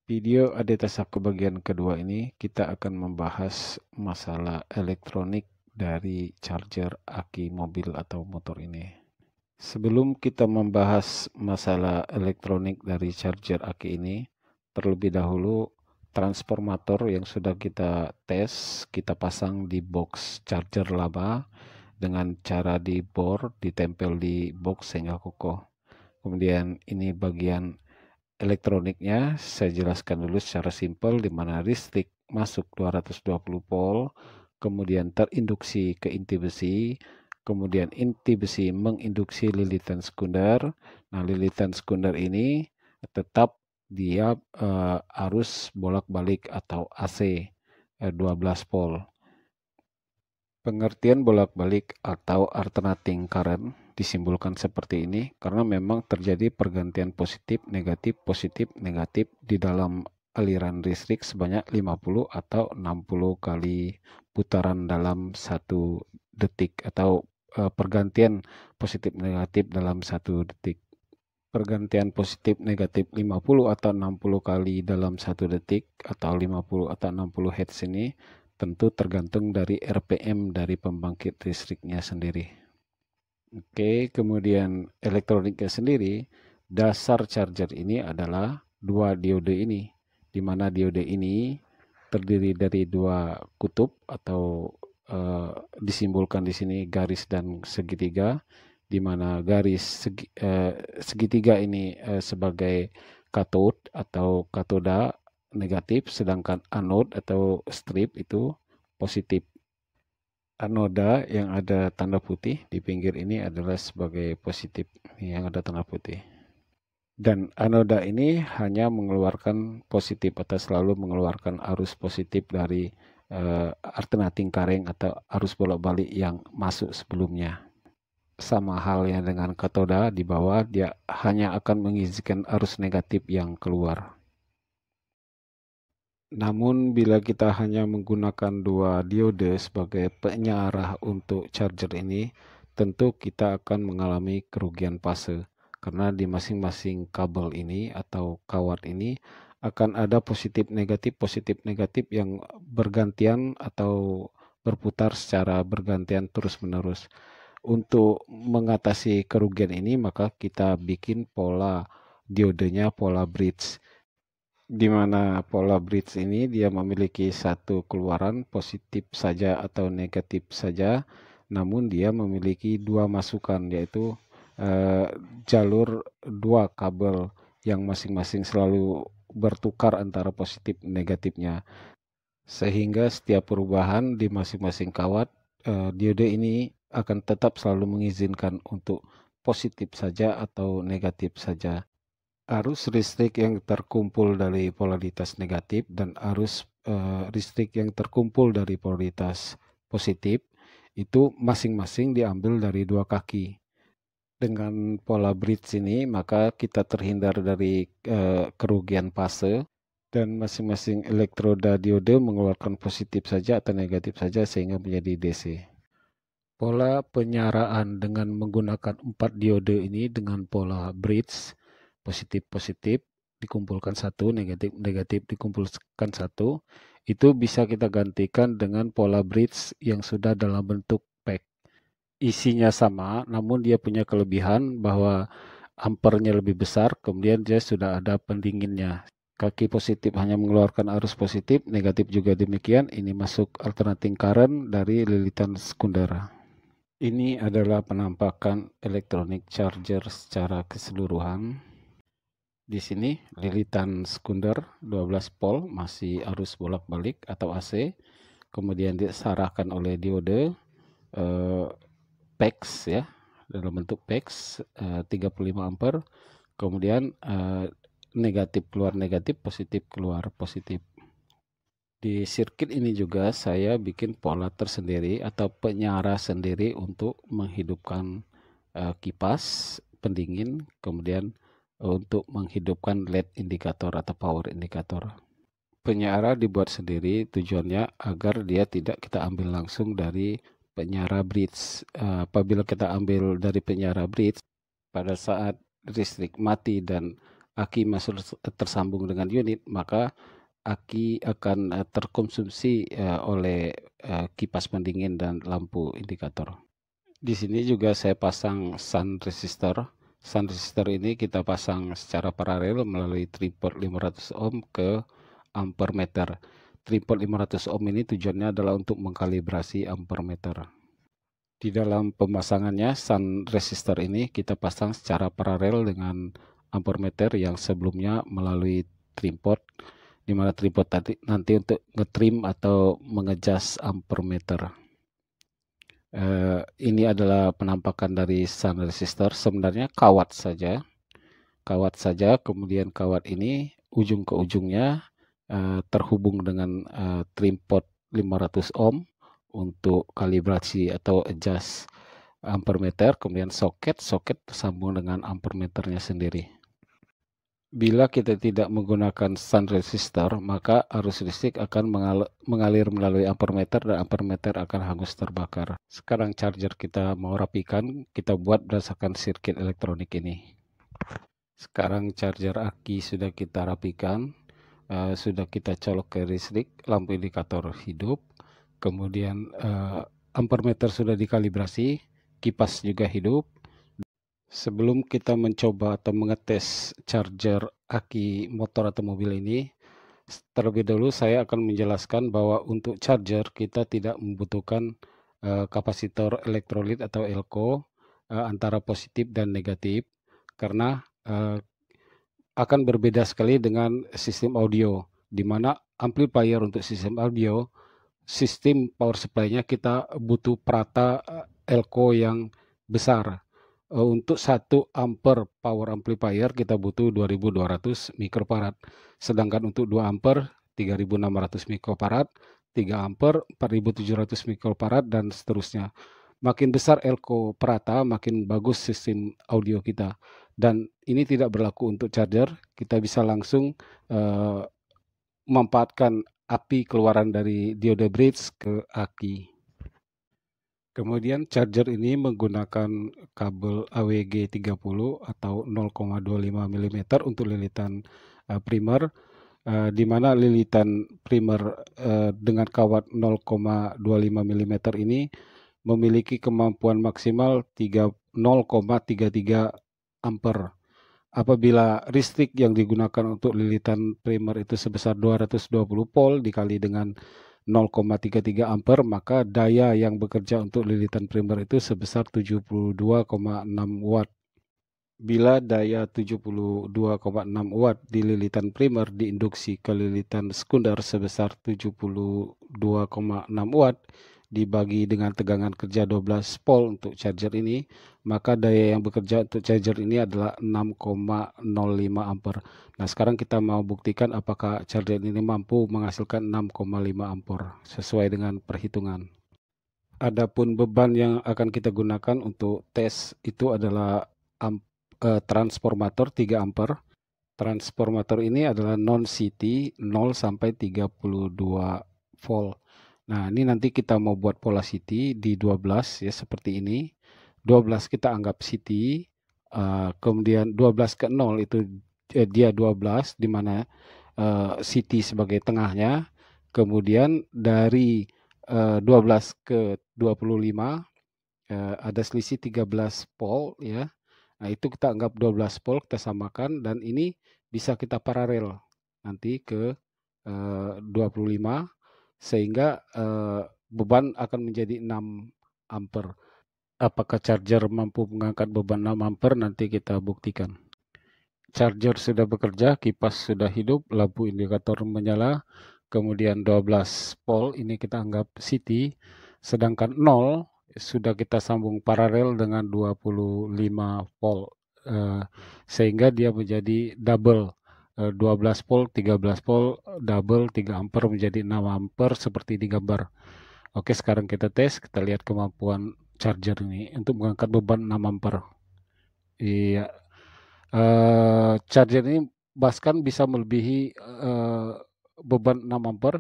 Video Aditasaku bagian kedua ini kita akan membahas masalah elektronik dari charger aki mobil atau motor ini. Sebelum kita membahas masalah elektronik dari charger aki ini, terlebih dahulu transformator yang sudah kita tes, kita pasang di box charger laba dengan cara dibor, ditempel di box sehingga kokoh. Kemudian ini bagian elektroniknya saya jelaskan dulu secara simpel, di mana listrik masuk 220 volt, kemudian terinduksi ke inti besi, kemudian inti besi menginduksi lilitan sekunder. Nah, lilitan sekunder ini tetap dia arus bolak-balik atau AC 12 volt. Pengertian bolak-balik atau alternating current disimbolkan seperti ini karena memang terjadi pergantian positif negatif di dalam aliran listrik sebanyak 50 atau 60 kali putaran dalam satu detik atau pergantian positif negatif dalam satu detik. Pergantian positif negatif 50 atau 60 kali dalam satu detik atau 50 atau 60 Hz ini tentu tergantung dari RPM dari pembangkit listriknya sendiri. Oke, kemudian elektroniknya sendiri, dasar charger ini adalah dua diode ini, di mana diode ini terdiri dari dua kutub atau disimbolkan di sini garis dan segitiga, di mana garis segitiga ini sebagai kathode atau katoda negatif, sedangkan anode atau strip itu positif. Anoda yang ada tanda putih di pinggir ini adalah sebagai positif yang ada tanda putih. Dan anoda ini hanya mengeluarkan positif atau selalu mengeluarkan arus positif dari alternating current atau arus bolak-balik yang masuk sebelumnya. Sama halnya dengan katoda di bawah, dia hanya akan mengizinkan arus negatif yang keluar. Namun bila kita hanya menggunakan dua diode sebagai penyarah untuk charger ini, tentu kita akan mengalami kerugian fase. Karena di masing-masing kabel ini atau kawat ini akan ada positif negatif yang bergantian atau berputar secara bergantian terus-menerus. Untuk mengatasi kerugian ini, maka kita bikin pola diodenya pola bridge, di mana pola bridge ini dia memiliki satu keluaran positif saja atau negatif saja, namun dia memiliki dua masukan, yaitu jalur dua kabel yang masing-masing selalu bertukar antara positif negatifnya, sehingga setiap perubahan di masing-masing kawat diode ini akan tetap selalu mengizinkan untuk positif saja atau negatif saja. Arus listrik yang terkumpul dari polaritas negatif dan arus listrik yang terkumpul dari polaritas positif itu masing-masing diambil dari dua kaki. Dengan pola bridge ini maka kita terhindar dari kerugian fase, dan masing-masing elektroda diode mengeluarkan positif saja atau negatif saja sehingga menjadi DC. Pola penyaraan dengan menggunakan 4 diode ini dengan pola bridge, positif-positif dikumpulkan satu, negatif-negatif dikumpulkan satu, itu bisa kita gantikan dengan pola bridge yang sudah dalam bentuk pack. Isinya sama, namun dia punya kelebihan bahwa ampernya lebih besar, kemudian dia sudah ada pendinginnya. Kaki positif hanya mengeluarkan arus positif, negatif juga demikian, ini masuk alternating current dari lilitan sekunder. Ini adalah penampakan elektronik charger secara keseluruhan. Di sini lilitan sekunder 12 volt masih arus bolak-balik atau AC, kemudian disarahkan oleh diode PEX ya, dalam bentuk PEX 35 ampere, kemudian negatif keluar negatif, positif keluar positif. Di sirkuit ini juga saya bikin pola tersendiri atau penyara sendiri untuk menghidupkan kipas pendingin, kemudian untuk menghidupkan LED indikator atau power indikator. Penyara dibuat sendiri tujuannya agar dia tidak kita ambil langsung dari penyara bridge. Apabila kita ambil dari penyara bridge, pada saat listrik mati dan aki masuk tersambung dengan unit, maka aki akan terkonsumsi oleh kipas pendingin dan lampu indikator. Di sini juga saya pasang sun resistor. Sun resistor ini kita pasang secara paralel melalui tripod 500 ohm ke ampermeter. Tripod 500 ohm ini tujuannya adalah untuk mengkalibrasi ampermeter. Di dalam pemasangannya, sun resistor ini kita pasang secara paralel dengan ampermeter yang sebelumnya melalui tripod, di mana tripod tadi nanti untuk ngetrim atau mengejas ampermeter. Ini adalah penampakan dari sun resistor. Sebenarnya kawat saja, kemudian kawat ini ujung ke ujungnya terhubung dengan tripod 500 ohm untuk kalibrasi atau adjust ampermeter, kemudian soket tersambung dengan ampermeternya sendiri. Bila kita tidak menggunakan sun resistor, maka arus listrik akan mengalir melalui ampermeter dan ampermeter akan hangus terbakar. Sekarang charger kita mau rapikan, kita buat berdasarkan sirkuit elektronik ini. Sekarang charger aki sudah kita rapikan, sudah kita colok ke listrik, lampu indikator hidup, kemudian ampermeter sudah dikalibrasi, kipas juga hidup. Sebelum kita mencoba atau mengetes charger aki motor atau mobil ini, terlebih dahulu saya akan menjelaskan bahwa untuk charger kita tidak membutuhkan kapasitor elektrolit atau elko antara positif dan negatif, karena akan berbeda sekali dengan sistem audio, di mana amplifier untuk sistem audio, sistem power supply-nya kita butuh perata elko yang besar. Untuk 1 ampere power amplifier kita butuh 2200 mikrofarad, sedangkan untuk 2 ampere 3600 mikrofarad, 3 ampere 4700 mikrofarad, dan seterusnya. Makin besar elko perata, makin bagus sistem audio kita. Dan ini tidak berlaku untuk charger, kita bisa langsung memanfaatkan api keluaran dari diode bridge ke aki. Kemudian charger ini menggunakan kabel AWG 30 atau 0,25 mm untuk lilitan primer, di mana lilitan primer dengan kawat 0,25 mm ini memiliki kemampuan maksimal 0,33 ampere. Apabila listrik yang digunakan untuk lilitan primer itu sebesar 220 volt dikali dengan 0,33 ampere, maka daya yang bekerja untuk lilitan primer itu sebesar 72,6 watt. Bila daya 72,6 watt di lilitan primer diinduksi ke lilitan sekunder sebesar 72,6 watt dibagi dengan tegangan kerja 12 volt untuk charger ini, maka daya yang bekerja untuk charger ini adalah 6,05 ampere. Nah, sekarang kita mau buktikan apakah charger ini mampu menghasilkan 6,5 ampere sesuai dengan perhitungan. Adapun beban yang akan kita gunakan untuk tes itu adalah transformator 3 ampere. Transformator ini adalah non-CT 0 sampai 32 volt. Nah, ini nanti kita mau buat pola CT di 12 ya, seperti ini. 12 kita anggap CT, kemudian 12 ke 0 itu dia 12, di mana CT sebagai tengahnya. Kemudian dari 12 ke 25 ada selisih 13 volt ya. Nah, itu kita anggap 12 volt, kita samakan, dan ini bisa kita paralel nanti ke 25, sehingga beban akan menjadi 6 ampere. Apakah charger mampu mengangkat beban 6 ampere? Nanti kita buktikan. Charger sudah bekerja, kipas sudah hidup, lampu indikator menyala, kemudian 12 volt ini kita anggap CT, sedangkan 0 sudah kita sambung paralel dengan 25 volt, sehingga dia menjadi double, 12 volt, 13 volt, double 3 ampere menjadi 6 ampere seperti di gambar. Oke, sekarang kita tes, kita lihat kemampuan charger ini untuk mengangkat beban 6 ampere. Iya, charger ini bahkan bisa melebihi beban 6 ampere,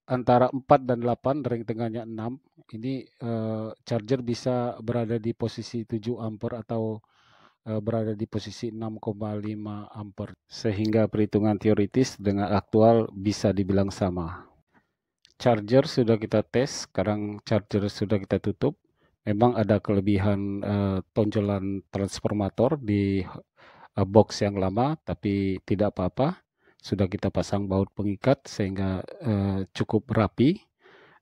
antara 4 dan 8, range tengahnya 6. Ini charger bisa berada di posisi 7 ampere atau berada di posisi 6,5 ampere, sehingga perhitungan teoritis dengan aktual bisa dibilang sama. Charger sudah kita tes, sekarang charger sudah kita tutup. Memang ada kelebihan tonjolan transformator di box yang lama, tapi tidak apa-apa. Sudah kita pasang baut pengikat sehingga cukup rapi.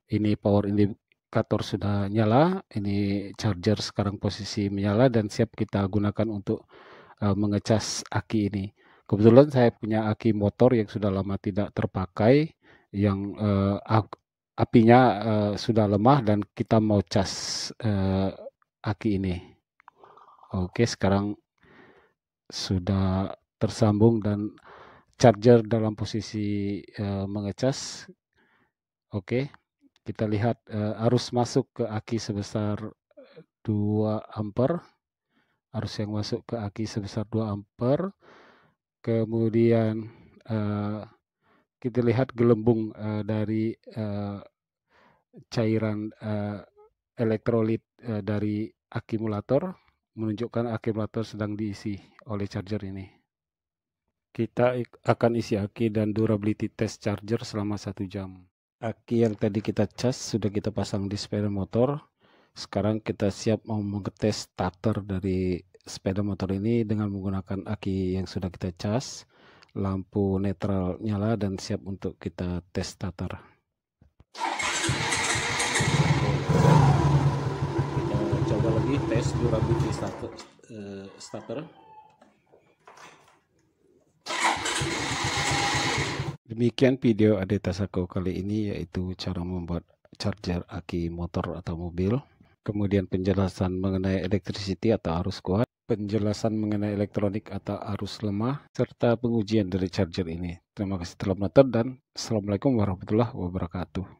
Ini power indikator sudah nyala, ini charger sekarang posisi menyala dan siap kita gunakan untuk mengecas aki ini. Kebetulan saya punya aki motor yang sudah lama tidak terpakai, yang apinya sudah lemah dan kita mau cas aki ini. Oke, sekarang sudah tersambung dan charger dalam posisi mengecas. Oke, kita lihat arus masuk ke aki sebesar 2 ampere. Arus yang masuk ke aki sebesar 2 ampere. Kemudian kita lihat gelembung dari cairan elektrolit dari akumulator menunjukkan akumulator sedang diisi oleh charger ini. Kita akan isi aki dan durability test charger selama 1 jam. Aki yang tadi kita cas sudah kita pasang di sepeda motor. Sekarang kita siap mau mengetes starter dari sepeda motor ini dengan menggunakan aki yang sudah kita cas. Lampu netral nyala dan siap untuk kita tes starter. Kita coba lagi tes durability starter. Demikian video Adetasako kali ini, yaitu cara membuat charger aki motor atau mobil. Kemudian penjelasan mengenai electricity atau arus kuat, penjelasan mengenai elektronik atau arus lemah, serta pengujian dari charger ini. Terima kasih telah menonton dan Assalamualaikum warahmatullahi wabarakatuh.